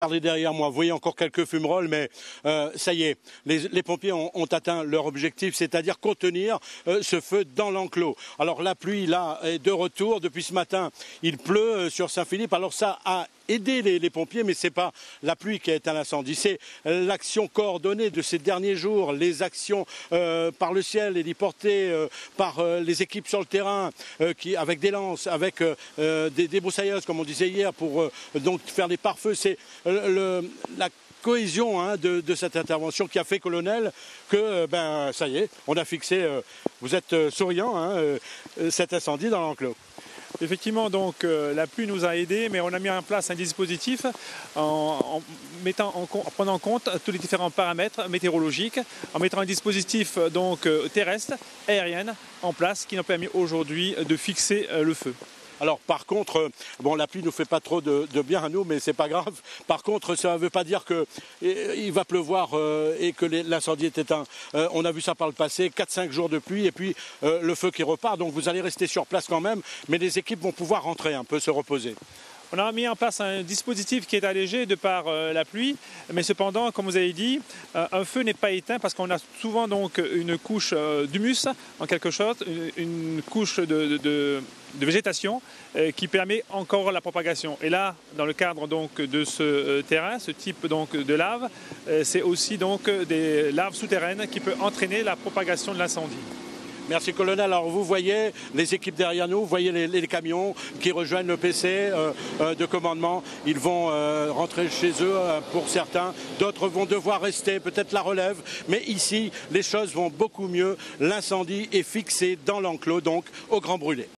Regardez derrière moi, vous voyez encore quelques fumerolles, mais ça y est, les pompiers ont atteint leur objectif, c'est-à-dire contenir ce feu dans l'enclos. Alors la pluie, là, est de retour. Depuis ce matin, il pleut sur Saint-Philippe. Alors ça a aidé les pompiers, mais ce n'est pas la pluie qui a éteint l'incendie. C'est l'action coordonnée de ces derniers jours, les actions par le ciel héliportées, par les équipes sur le terrain, avec des lances, avec des broussailleuses, comme on disait hier, pour donc faire des pare-feux. C'est la cohésion de cette intervention qui a fait, colonel, que ça y est, on a fixé, vous êtes souriant, cet incendie dans l'enclos. Effectivement, donc la pluie nous a aidés, mais on a mis en place un dispositif en prenant en compte tous les différents paramètres météorologiques, en mettant un dispositif donc terrestre, aérien en place qui nous a permis aujourd'hui de fixer le feu. Alors par contre, bon, la pluie ne nous fait pas trop de bien à nous, mais c'est pas grave. Par contre, ça ne veut pas dire qu'il va pleuvoir et que l'incendie est éteint. On a vu ça par le passé, 4-5 jours de pluie et puis le feu qui repart. Donc vous allez rester sur place quand même, mais les équipes vont pouvoir rentrer un peu, se reposer. On a mis en place un dispositif qui est allégé de par la pluie, mais cependant, comme vous avez dit, un feu n'est pas éteint parce qu'on a souvent donc une couche d'humus, en quelque sorte, une couche de végétation qui permet encore la propagation. Et là, dans le cadre donc de ce terrain, ce type donc de lave, c'est aussi donc des laves souterraines qui peuvent entraîner la propagation de l'incendie. Merci colonel. Alors vous voyez les équipes derrière nous, vous voyez les camions qui rejoignent le PC de commandement. Ils vont rentrer chez eux pour certains, d'autres vont devoir rester, peut-être la relève. Mais ici, les choses vont beaucoup mieux. L'incendie est fixé dans l'enclos, donc au grand brûlé.